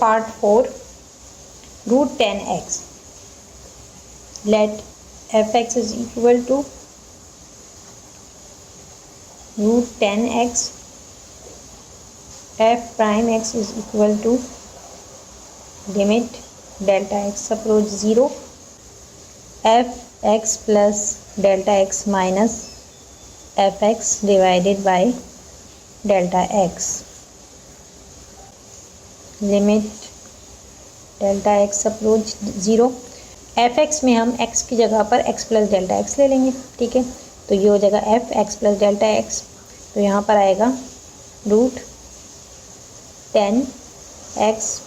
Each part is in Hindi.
Part 4 root 10x let fx is equal to root 10x f prime x is equal to limit delta x approach 0 f x plus delta x minus fx divided by delta x limit delta x approach 0 F x में हम एक्स की जगह पर एक्स प्लस डेल्टा एक्स ले लेंगे। ठीक है, तो ये हो जाएगा F X plus delta X, तो यहाँ पर आएगा root 10x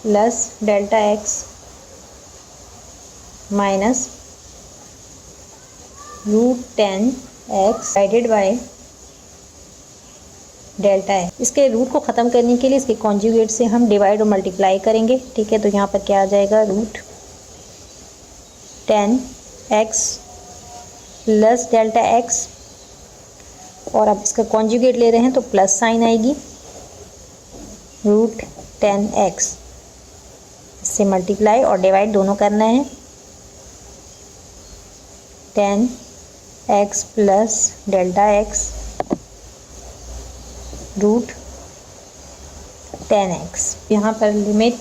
plus delta x minus root 10x divided by delta है। इसके रूट को ख़त्म करने के लिए इसके कॉन्जुगेट से हम डिवाइड और मल्टीप्लाई करेंगे। ठीक है, तो यहाँ पर क्या आ जाएगा root 10x plus delta x, और अब इसका कॉन्जुगेट ले रहे हैं तो प्लस साइन आएगी रूट 10x, इससे मल्टीप्लाई और डिवाइड दोनों करना है। 10x plus delta X root 10x, यहाँ पर लिमिट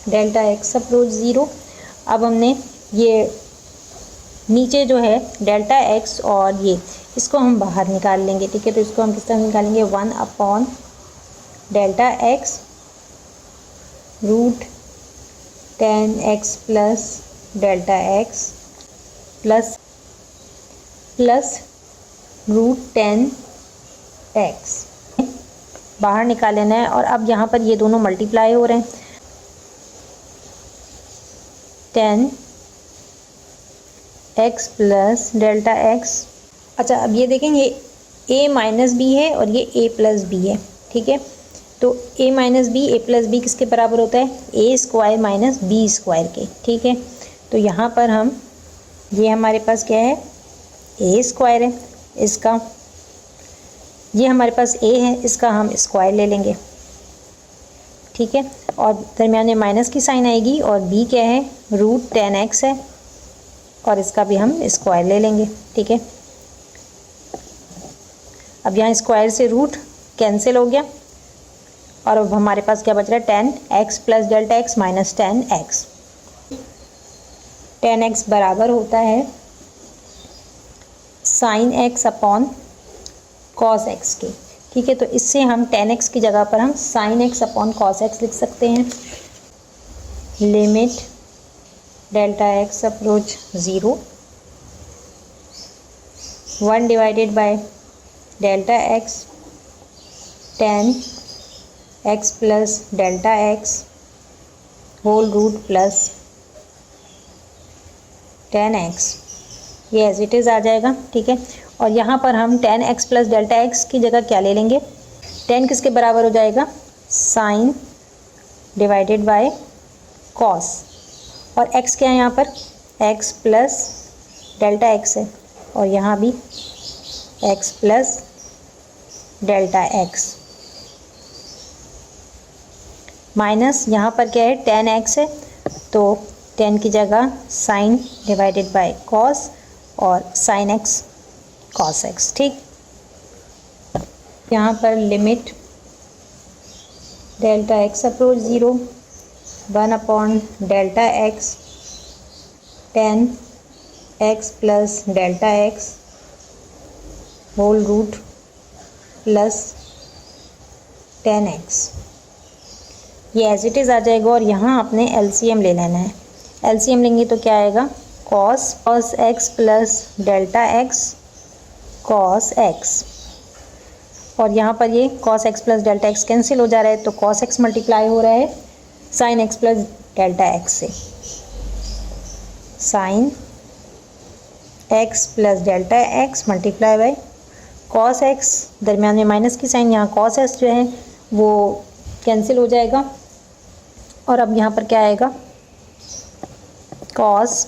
डेल्टा एक्स अप्रोच 0। अब हमने ये नीचे जो है डेल्टा एक्स और ये इसको हम बाहर निकाल लेंगे। ठीक है, तो इसको हम किस तरह निकालेंगे 1 upon delta X root 10x plus delta X plus root 10x बाहर निकाल लेना है। और अब यहाँ पर ये दोनों मल्टीप्लाई हो रहे हैं, 10x प्लस डेल्टा एक्स। अच्छा, अब ये देखेंगे a माइनस बी है और ये a प्लस बी है। ठीक है, तो a minus B a plus B किसके बराबर होता है a square minus B square के। ठीक है, तो यहाँ पर हम ये हमारे पास क्या है a स्क्वायर है, इसका ये हमारे पास a है, इसका हम स्क्वायर ले लेंगे। ठीक है, और दरमियान में माइनस की साइन आएगी और b क्या है रूट 10x है, और इसका भी हम स्क्वायर ले लेंगे। ठीक है, अब यहाँ स्क्वायर से रूट कैंसिल हो गया और अब हमारे पास क्या बच रहा है 10x plus delta x minus 10x। 10x बराबर होता है sine x upon cos X के। ठीक है, तो इससे हम 10x की जगह पर हम sine x upon cos X लिख सकते हैं। Limit delta x approach 0 1 divided by delta X 10x plus delta X whole root plus 10x, ये एज इट इज़ आ जाएगा। ठीक है, और यहाँ पर हम 10x प्लस डेल्टा एक्स की जगह क्या ले लेंगे 10 किसके बराबर हो जाएगा साइन डिवाइडेड बाय कॉस, और x क्या है यहाँ पर x प्लस डेल्टा एक्स है, और यहाँ भी x plus delta x minus यहाँ पर क्या है 10x है, तो 10 की जगह साइन डिवाइडेड बाय कॉस और साइन x कॉस एक्स। ठीक, यहाँ पर limit delta x approach 0 1 upon delta X 10x plus delta X whole root plus 10x, ये एज इट इज़ आ जाएगा। और यहाँ आपने LCM ले लेना है। LCM लेंगे तो क्या आएगा cos x plus delta x cos x, और यहाँ पर ये cos x plus delta x cancel हो जा रहा है, तो कॉस एक्स मल्टीप्लाई हो रहा है sine x plus delta x से। Sine x plus delta x multiply by cos x, दरमियान में माइनस की साइन, यहाँ कॉस एक्स जो है वो कैंसिल हो जाएगा, और अब यहाँ पर क्या आएगा cos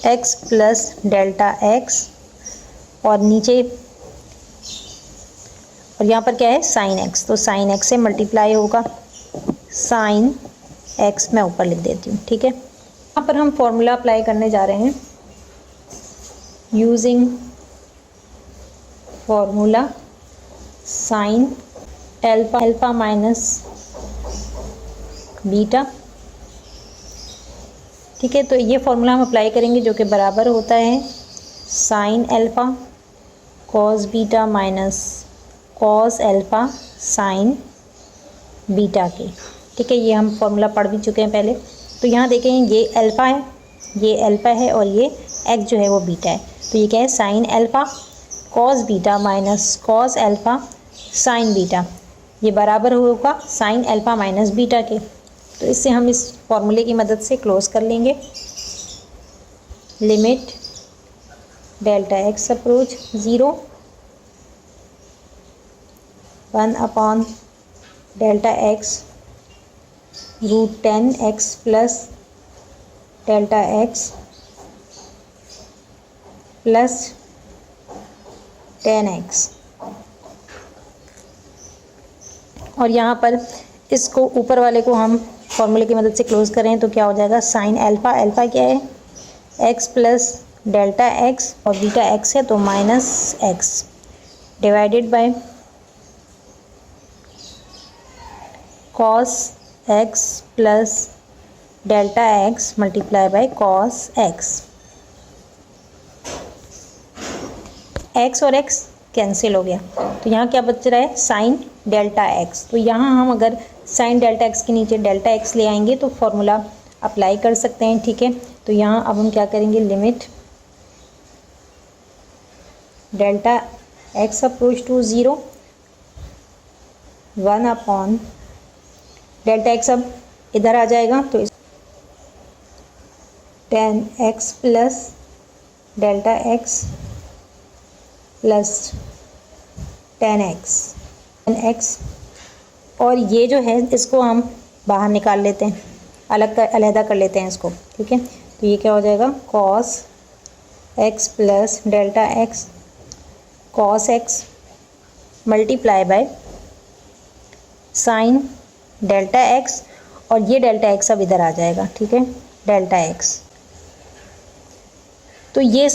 x plus delta x, और नीचे और यहाँ पर क्या है साइन एक्स, तो साइन एक्स से मल्टीप्लाई होगा साइन एक्स, मैं ऊपर लिख देती हूँ, ठीक है। यहाँ पर हम फॉर्मूला अप्लाई करने जा रहे हैं using formula sine alpha minus beta, ठीक है। तो ये फॉर्मूला हम अप्लाई करेंगे जो कि बराबर होता है sine alpha cos beta minus cos alpha sign beta के, ठीक है। ये हम फॉर्मूला पढ़ भी चुके हैं पहले। तो यहाँ देखें ये अल्फ़ा है, ये अल्फ़ा है और ये एक्स जो है वो बीटा है। तो ये क्या है sign alpha cos beta minus cos alpha sine beta, ये बराबर होगा साइन अल्फ़ा माइनस बीटा के। तो इससे हम इस फॉर्मूले की मदद से क्लोज कर लेंगे। Limit delta x approach 0 1 upon delta X root 10 X plus delta X plus 10x, और यहाँ पर इसको ऊपर वाले को हम फॉर्मूले की मदद से क्लोज करें तो क्या हो जाएगा साइन अल्फ़ा, अल्फ़ा क्या है x प्लस डेल्टा एक्स और बीटा x है तो minus x divided by cos x plus delta x multiply by cos x। x और x कैंसिल हो गया तो यहाँ क्या बच रहा है साइन डेल्टा x। तो यहाँ हम अगर साइन डेल्टा x के नीचे डेल्टा x ले आएंगे तो फॉर्मूला अप्लाई कर सकते हैं, ठीक है। तो यहाँ अब हम क्या करेंगे limit delta x approach to 0 1 upon delta x अब इधर आ जाएगा तो 10x plus delta x plus 10x, और ये जो है इसको हम बाहर निकाल लेते हैं, अलहदा कर लेते हैं इसको, ठीक है। तो ये क्या हो जाएगा cos x plus delta x cos x multiply by sine delta x, और ये डेल्टा x अब इधर आ जाएगा, ठीक है डेल्टा x। तो ये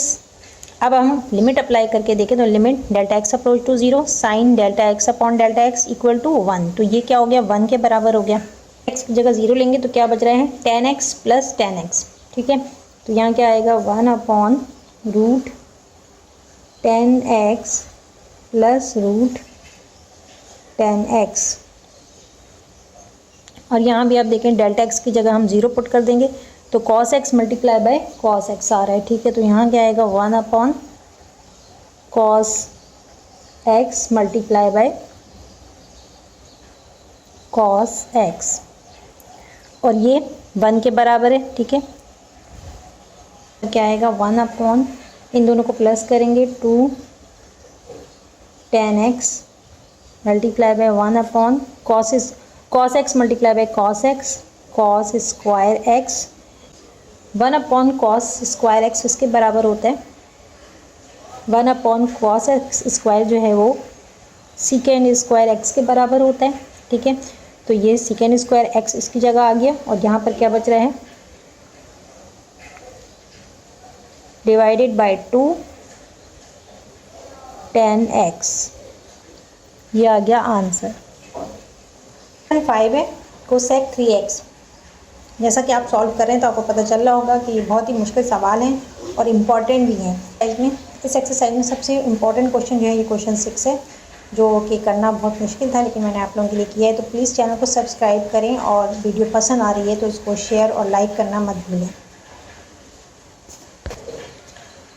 अब हम लिमिट अप्लाई करके देखें तो limit delta x approach to 0 sine delta x upon delta x equal to 1, तो ये क्या हो गया 1 के बराबर हो गया। एक्स की जगह 0 लेंगे तो क्या बच रहा है 10x प्लस 10x, ठीक है। तो यहाँ क्या आएगा 1 upon root 10x plus root 10x, और यहाँ भी आप देखें डेल्टा एक्स की जगह हम 0 पुट कर देंगे तो cos x multiply bye cos x आ रहा है, ठीक है। तो यहाँ क्या आएगा 1 upon cos x multiply bye cos x, और ये 1 के बराबर है, ठीक है। तो क्या आएगा 1 अपॉन इन दोनों को प्लस करेंगे 2 10x multiply by 1 upon cos x multiply bye cos x cos square x 1 upon cos square x इसके बराबर होता है 1 अपॉन कॉस एक्स स्क्वायर जो है वो सीकेंड स्क्वायर एक्स के बराबर होता है, ठीक है। तो ये सीकेंड स्क्वायर एक्स इसकी जगह आ गया, और यहाँ पर क्या बच रहा है डिवाइडेड बाय 2 10x, ये आ गया आंसर। 5 है कोसेक 3x। जैसा कि आप सॉल्व कर रहे हैं तो आपको पता चल रहा होगा कि ये बहुत ही मुश्किल सवाल हैं और इम्पॉर्टेंट भी हैं। इस एक्सरसाइज में सबसे इम्पॉर्टेंट क्वेश्चन जो है ये क्वेश्चन 6 है, जो कि करना बहुत मुश्किल था लेकिन मैंने आप लोगों के लिए किया है। तो प्लीज़ चैनल को सब्सक्राइब करें, और वीडियो पसंद आ रही है तो इसको शेयर और लाइक करना मत भूलें।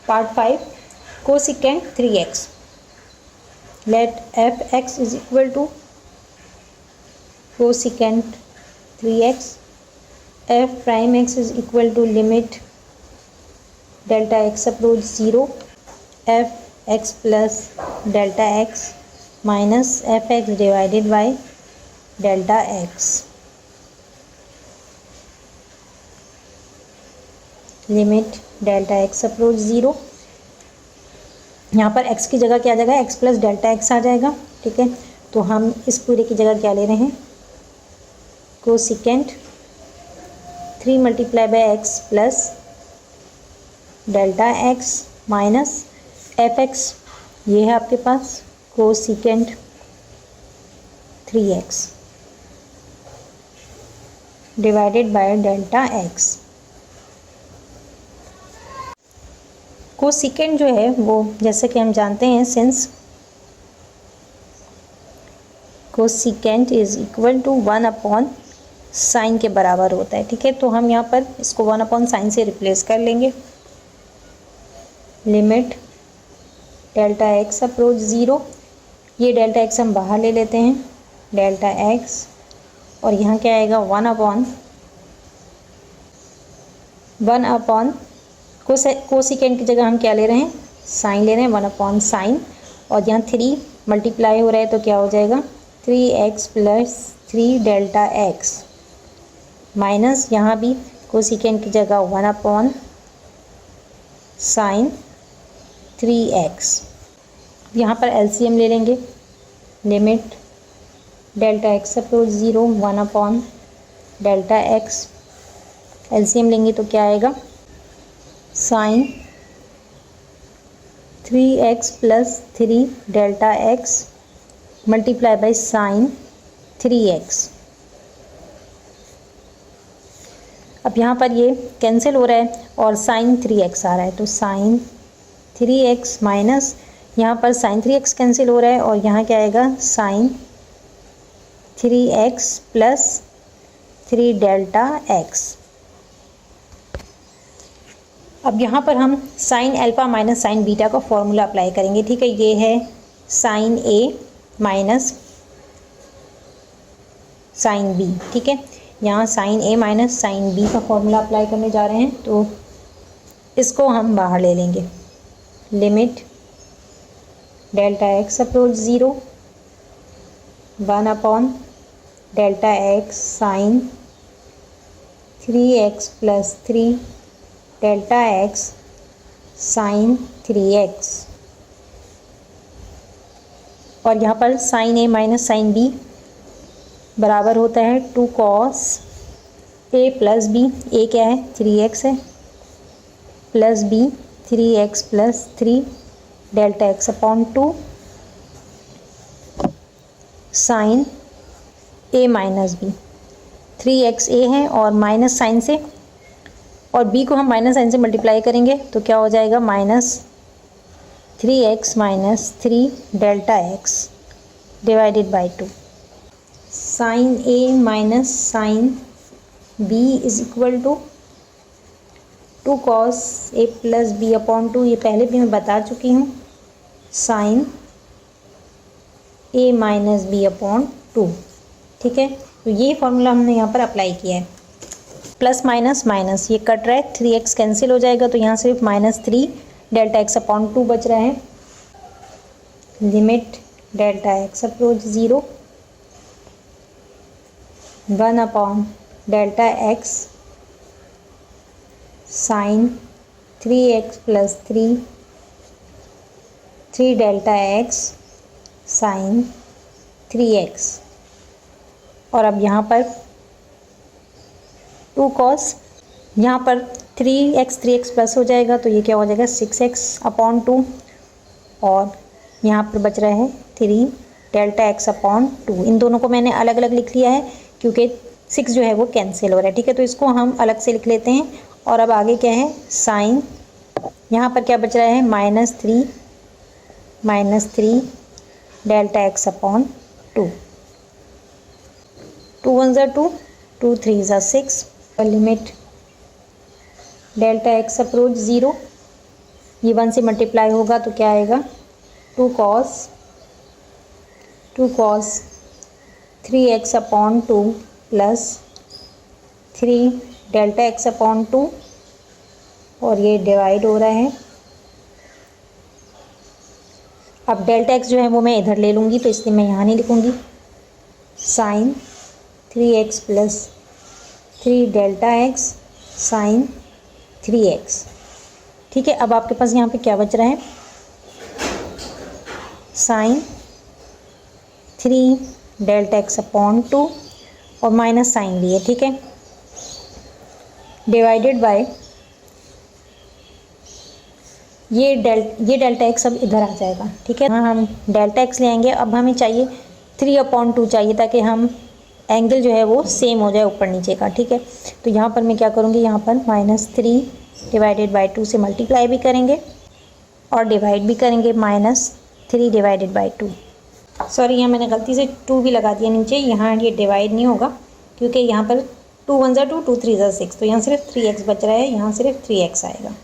Part 5 cosecant 3x। Let f(x) is equal to cosecant 3x, f prime x is equal to limit delta x approach 0 f x plus delta x minus f x divided by delta x, limit delta x approach 0। यहाँ पर x की जगह क्या आ जाएगा x प्लस डेल्टा x आ जाएगा, ठीक है। तो हम इस पूरे की जगह क्या ले रहे हैं, cosecant 3 multiply by x plus delta x minus f x, ये है आपके पास cosecant 3x divided by delta x. Cosecant जो है वो जैसे कि हम जानते हैं, since cosecant is equal to 1 upon sine के बराबर होता है, ठीक है। तो हम यहाँ पर इसको 1 अपॉन साइन से रिप्लेस कर लेंगे। लिमिट डेल्टा एक्स अप्रोच 0, ये डेल्टा एक्स हम बाहर ले लेते हैं, डेल्टा एक्स, और यहाँ क्या आएगा 1 अपॉन कोसिकेंट की जगह हम क्या ले रहे हैं, साइन ले रहे हैं, 1 अपॉन साइन, और यहाँ 3 मल्टीप्लाई हो रहा है तो क्या हो जाएगा 3x plus 3 delta x minus यहाँ भी कोसिकेंट की जगह 1 अपॉन साइन 3x। यहाँ पर एलसीएम ले लेंगे, limit delta x approach 0 1 upon delta X, LCM लेंगे तो क्या आएगा sine 3x plus 3 delta x multiply by sine 3x। अब यहाँ पर ये कैंसिल हो रहा है और साइन 3x आ रहा है, तो साइन 3x माइनस यहाँ पर साइन 3x कैंसिल हो रहा है और यहाँ क्या आएगा sine 3x plus 3 delta x. अब यहाँ पर हम sign alpha minus sign beta का फॉर्मूला अप्लाई करेंगे, ठीक है। ये है sign a minus sine B, ठीक है। यहाँ sign a minus sine B का फॉर्मूला अप्लाई करने जा रहे हैं, तो इसको हम बाहर ले लेंगे। Limit delta x approach 0 1 upon delta x sine 3x plus 3 delta x sine 3x, और यहाँ पर sine a minus sine b बराबर होता है 2 cos a plus b, a क्या है 3x है, plus b 3x plus 3 delta x upon 2 sine a minus b, 3x a है और माइनस साइन से, और b को हम माइनस साइन से मल्टीप्लाई करेंगे तो क्या हो जाएगा minus 3x minus 3 delta x divided by 2। Sine a minus sine b is equal to 2 cos a plus b upon 2, ये पहले भी मैं बता चुकी हूँ, sine a minus b upon 2, ठीक है। तो ये फॉर्मूला हमने यहाँ पर अप्लाई किया है। प्लस माइनस माइनस ये कट रहा है, 3x कैंसिल हो जाएगा तो यहाँ सिर्फ -3 डेल्टा एक्स अपॉन 2 बच रहा है। Limit delta x approach 0 1 upon delta x sine 3x plus 3 delta x sine 3x, और अब यहाँ पर 2 कॉस, यहाँ पर 3x प्लस हो जाएगा तो ये क्या हो जाएगा 6x अपॉन 2, और यहाँ पर बच रहा है 3 डेल्टा एक्स अपॉन 2। इन दोनों को मैंने अलग अलग लिख लिया है क्योंकि 6 जो है वो कैंसिल हो रहा है, ठीक है। तो इसको हम अलग से लिख लेते हैं, और अब आगे क्या है साइन, यहाँ पर क्या बच रहा है -3 डेल्टा एक्स अपॉन 2, 2 1 ज़ा 2, 2 3 ज़ा 6, और लिमिट डेल्टा एक्स अप्रोच 0, ये 1 से मल्टीप्लाई होगा तो क्या आएगा 2 cos 3x upon 2 plus 3 delta x upon 2, और ये डिवाइड हो रहा है। अब डेल्टा एक्स जो है वो मैं इधर ले लूँगी तो इसलिए मैं यहाँ नहीं लिखूँगी, sine 3x plus 3 delta x sine 3x, ठीक है। अब आपके पास यहाँ पे क्या बच रहा है साइन 3 डेल्टा एक्स अपॉन 2 और माइनस साइन लिए, ठीक है, डिवाइडेड बाय ये डेल्टा एक्स अब इधर आ जाएगा, ठीक है। हाँ, हम डेल्टा एक्स ले आएंगे। अब हमें चाहिए 3/2 चाहिए, ताकि हम एंगल जो है वो सेम हो जाए ऊपर नीचे का, ठीक है। तो यहाँ पर मैं क्या करूँगी, यहाँ पर -3 डिवाइडेड बाय 2 से मल्टीप्लाई भी करेंगे और डिवाइड भी करेंगे, -3 डिवाइडेड बाय 2। सॉरी, यहाँ मैंने गलती से 2 भी लगा दिया नीचे, यहाँ ये डिवाइड नहीं होगा क्योंकि यहाँ पर 2 1 2 2 3 6, तो यहाँ सिर्फ 3x बच रहा है, यहाँ सिर्फ 3x आएगा।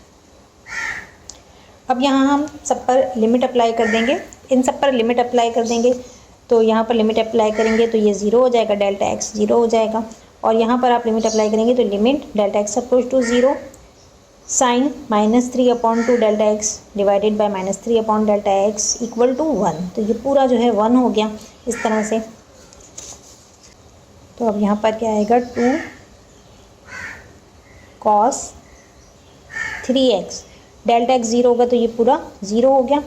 अब यहाँ हम सब पर लिमिट अप्लाई कर देंगे, इन सब पर लिमिट अप्लाई कर देंगे। तो यहाँ पर लिमिट अप्लाई करेंगे तो ये 0 हो जाएगा, डेल्टा एक्स 0 हो जाएगा। और यहाँ पर आप लिमिट अप्लाई करेंगे तो limit delta x approach to 0 sine -3/2 delta x divided by -3 delta x equal to 1। तो ये पूरा जो है 1 हो गया इस तरह से। तो अब यहाँ पर क्या आएगा, 2 cos 3x, डेल्टा एक्स 0 होगा तो ये पूरा 0 हो गया।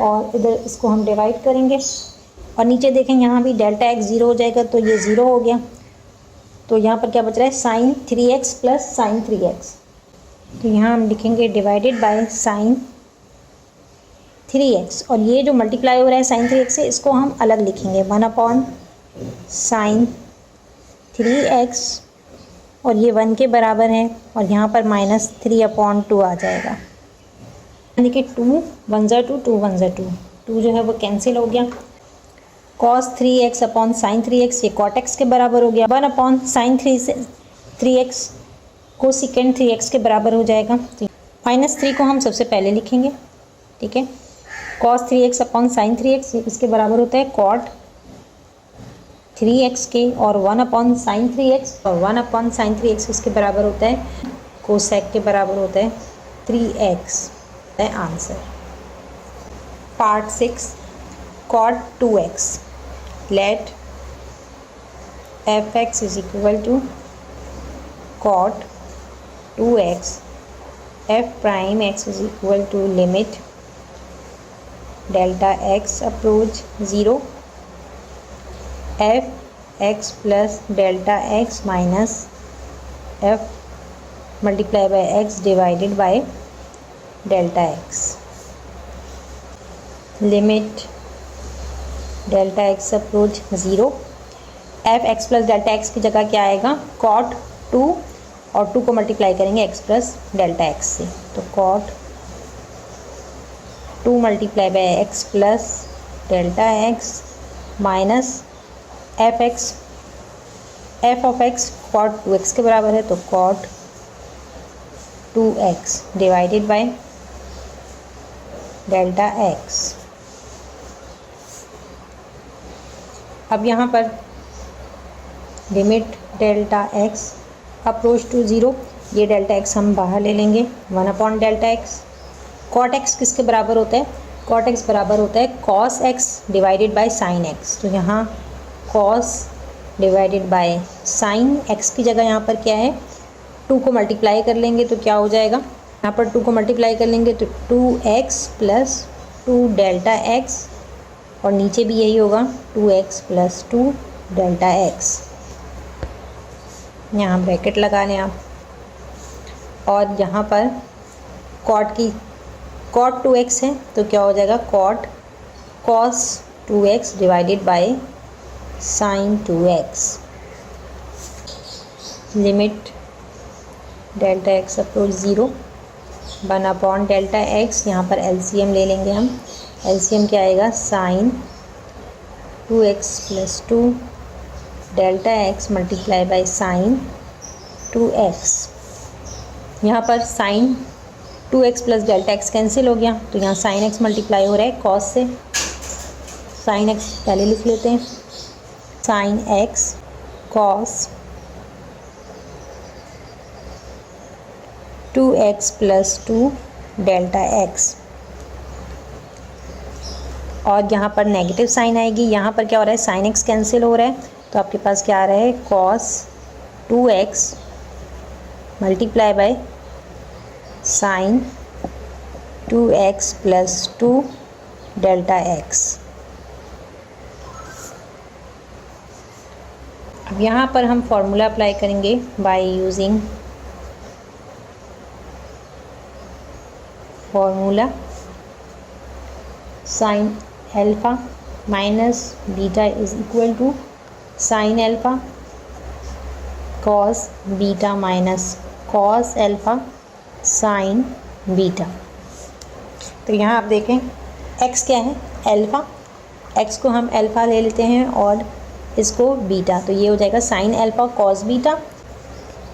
और इधर इसको हम डिवाइड करेंगे और नीचे देखें यहाँ भी डेल्टा एक्स 0 हो जाएगा तो ये 0 हो गया। तो यहाँ पर क्या बच रहा है, sign 3x plus sign 3x। तो यहाँ हम लिखेंगे डिवाइडेड बाय साइन 3x, और ये जो मल्टीप्लाई हो रहा है साइन 3x से, इसको हम अलग लिखेंगे, 1/साइन 3x, और ये 1 के बराबर है। और यहाँ पर -3/2 आ जाएगा। देखिए 2 1 2 2 1 2, 2 जो है वो कैंसिल हो गया। cos 3x upon sine 3x, ये cot x के बराबर हो गया। 1/साइन 3x को सेकेंड 3x के बराबर हो जाएगा। तो -3 को हम सबसे पहले लिखेंगे, ठीक है। cos 3x upon sine 3x इसके बराबर होता है cot 3x के, और 1/साइन 3x, और 1/साइन 3x इसके बराबर होता है कोसेक के बराबर होता है 3x। है answer. Part 6 cot 2x, let fx is equal to cot 2x, f prime x is equal to limit delta x approach 0, f x plus delta x minus f multiply by x divided by delta x, limit delta x approach 0, F X plus delta x की जगह क्या आएगा, कॉट 2, और 2 को मल्टीप्लाई करेंगे एक्स प्लस डेल्टा एक्स से। तो cot 2 multiply by x plus delta x minus f of x cot 2x के बराबर है, तो cot 2x divided by delta x. अब यहाँ पर limit delta x approach to 0, ये डेल्टा एक्स हम बाहर ले लेंगे, 1/डेल्टा एक्स। कॉट एक्स किसके बराबर होता है, कॉट एक्स बराबर होता है cos x divided by sine x. तो यहाँ cos divided by sine x की जगह यहाँ पर क्या है, 2 को मल्टीप्लाई कर लेंगे तो क्या हो जाएगा, यहाँ पर 2 को मल्टीप्लाई कर लेंगे तो 2x प्लस 2 डेल्टा एक्स, और नीचे भी यही होगा 2x प्लस 2 डेल्टा एक्स। यहाँ ब्रैकेट लगा लें आप, और यहाँ पर कॉट 2x है तो क्या हो जाएगा, cot cos 2x divided by sine 2x, limit delta x approach 0, 1/डेल्टा एक्स। यहाँ पर एलसीएम ले लेंगे हम, एलसीएम क्या आएगा, sine 2x plus 2 delta x multiply by sine 2x। यहाँ पर sine 2x plus delta x cancel हो गया, तो यहाँ साइन x मल्टीप्लाई हो रहा है कॉस से, साइन x पहले लिख लेते हैं, sine x cos 2x plus 2 delta x, और यहाँ पर नेगेटिव साइन आएगी। यहाँ पर क्या हो रहा है, साइन एक्स कैंसिल हो रहा है, तो आपके पास क्या आ रहा है, cos 2x multiply by sine 2x plus 2 delta x. अब यहाँ पर हम फॉर्मूला अप्लाई करेंगे by using formula sine alpha minus beta is equal to sine alpha cos beta minus cos alpha sine beta. तो यहाँ आप देखें x क्या है अल्फ़ा, x को हम अल्फ़ा ले लेते हैं और इसको बीटा, तो ये हो जाएगा साइन अल्फ़ा कॉस बीटा।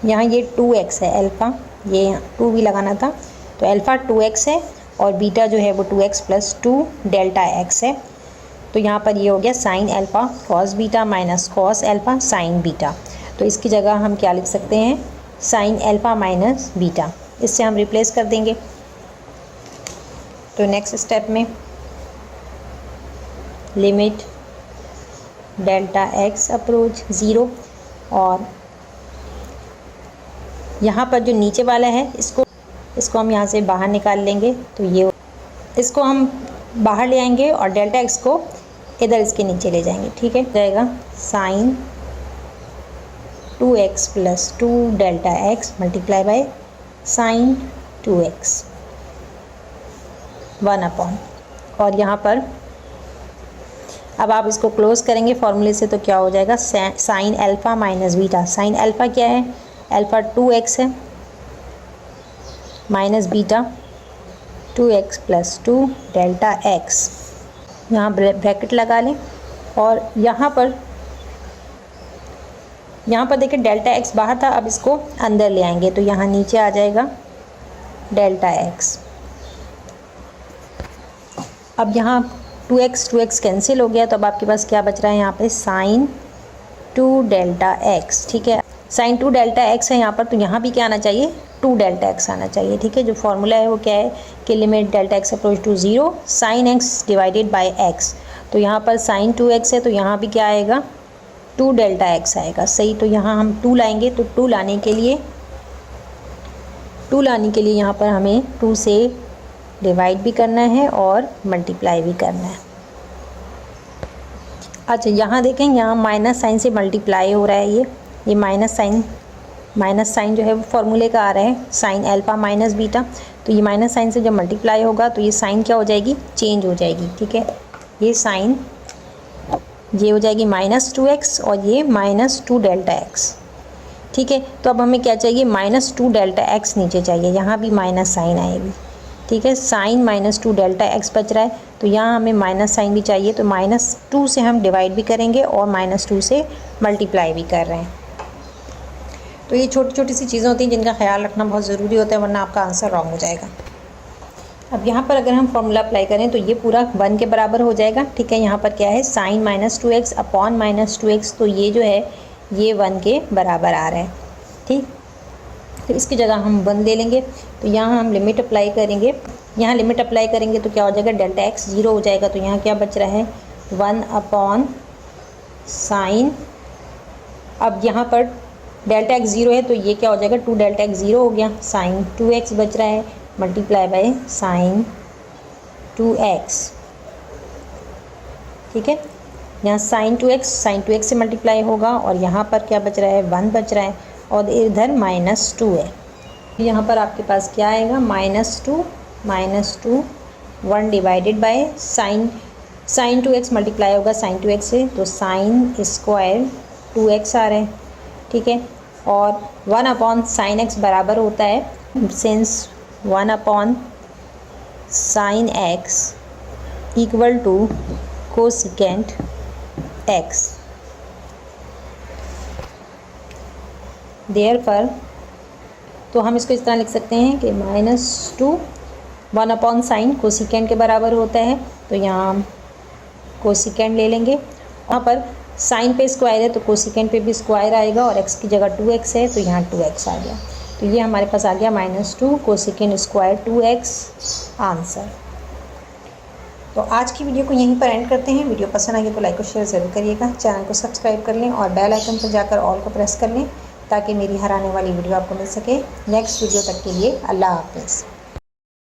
यहाँ ये 2x है अल्फ़ा, ये 2 भी लगाना था, तो अल्फ़ा 2x है और बीटा जो है वो 2x प्लस 2 डेल्टा x है। तो यहाँ पर ये हो गया sign alpha cos beta minus cos alpha sine beta. तो इसकी जगह हम क्या लिख सकते हैं, साइन अल्फ़ा माइनस बीटा, इससे हम रिप्लेस कर देंगे। तो नेक्स्ट स्टेप में लिमिट डेल्टा x अप्रोच 0, और यहाँ पर जो नीचे वाला है इसको हम यहाँ से बाहर निकाल लेंगे, तो ये इसको हम बाहर ले आएंगे और डेल्टा x को इधर इसके नीचे ले जाएंगे, ठीक है। जाएगा sine 2x plus 2 delta x multiply by sine 2x 1 upon, और यहाँ पर अब आप इसको क्लोज करेंगे फॉर्मूले से, तो क्या हो जाएगा sign alpha minus beta. Sine alpha क्या है, अल्फ़ा 2x है minus beta 2x plus 2 delta x। यहाँ ब्रैकेट लगा लें और यहाँ पर देखिए डेल्टा x बाहर था, अब इसको अंदर ले आएंगे, तो यहाँ नीचे आ जाएगा डेल्टा x। अब यहाँ 2x कैंसिल हो गया, तो अब आपके पास क्या बच रहा है यहाँ पे साइन 2 डेल्टा x, ठीक है। साइन 2 डेल्टा x है यहाँ पर, तो यहाँ भी क्या आना चाहिए 2 डेल्टा x आना चाहिए, ठीक है। जो फॉर्मूला है वो क्या है कि limit delta x approach to 0 sine x divided by x। तो यहाँ पर साइन 2x है, तो यहाँ भी क्या आएगा 2 डेल्टा x आएगा, सही। तो यहाँ हम 2 लाएंगे, तो 2 लाने के लिए यहाँ पर हमें 2 से डिवाइड भी करना है और मल्टीप्लाई भी करना है। अच्छा यहाँ देखें, यहाँ माइनस साइन से मल्टीप्लाई हो रहा है, ये माइनस साइन जो है वो फॉर्मूले का आ रहा है साइन अल्फ़ा माइनस बीटा। तो ये माइनस साइन से जब मल्टीप्लाई होगा तो ये साइन क्या हो जाएगी, चेंज हो जाएगी, ठीक है। ये साइन ये हो जाएगी माइनस 2x और ये माइनस 2 डेल्टा x, ठीक है। तो अब हमें क्या चाहिए, माइनस 2 डेल्टा x नीचे चाहिए, यहाँ भी माइनस साइन आएगी, ठीक है। साइन माइनस 2 डेल्टा x बच रहा है, तो यहाँ हमें माइनस साइन भी चाहिए, तो माइनस 2 से हम डिवाइड भी करेंगे और माइनस 2 से मल्टीप्लाई भी कर रहे हैं। तो ये छोटी छोटी सी चीज़ें होती हैं जिनका ख्याल रखना बहुत ज़रूरी होता है, वरना आपका आंसर रॉन्ग हो जाएगा। अब यहाँ पर अगर हम फॉर्मूला अप्लाई करें तो ये पूरा 1 के बराबर हो जाएगा, ठीक है। यहाँ पर क्या है sign minus 2x upon minus 2x, तो ये जो है ये 1 के बराबर आ रहा है, ठीक। तो इसकी जगह हम 1 ले लेंगे, तो यहाँ हम लिमिट अप्लाई करेंगे। यहाँ लिमिट अप्लाई करेंगे तो क्या हो जाएगा, डेल्टा x 0 हो जाएगा, तो यहाँ क्या बच रहा है 1 अपॉन साइन। अब यहाँ पर डेल्टा x 0 है, तो ये क्या हो जाएगा 2 डेल्टा x 0 हो गया, साइन 2x बच रहा है मल्टीप्लाई बाय साइन 2x, ठीक है। यहाँ साइन 2x से मल्टीप्लाई होगा और यहाँ पर क्या बच रहा है 1 बच रहा है और इधर माइनस 2 है। यहाँ पर आपके पास क्या आएगा minus 2 1 divided by sine 2x multiply होगा साइन 2x से, तो साइन स्क्वायर 2x आ रहा है, ठीक है। और 1 अपॉन साइन x बराबर होता है since 1 upon sine x equal to cosecant x। Therefore तो हम इसको इस तरह लिख सकते हैं कि -2 1 अपॉन साइन कोसेकेंट के बराबर होता है, तो यहाँ हम कोसेकेंट ले लेंगे। वहाँ पर साइन पे स्क्वायर है तो कोसेकेंट पे भी स्क्वायर आएगा और x की जगह 2x है, तो यहाँ 2x आ गया। तो ये हमारे पास आ गया -2 कोसेकेंट स्क्वायर 2x आंसर। तो आज की वीडियो को यहीं पर एंड करते हैं। वीडियो पसंद आई तो लाइक और शेयर ज़रूर करिएगा, चैनल को सब्सक्राइब कर लें और बेल आइकन पर जाकर ऑल को प्रेस कर लें ताकि मेरी हर आने वाली वीडियो आपको मिल सके। नेक्स्ट वीडियो तक के लिए अल्लाह हाफ़िज़।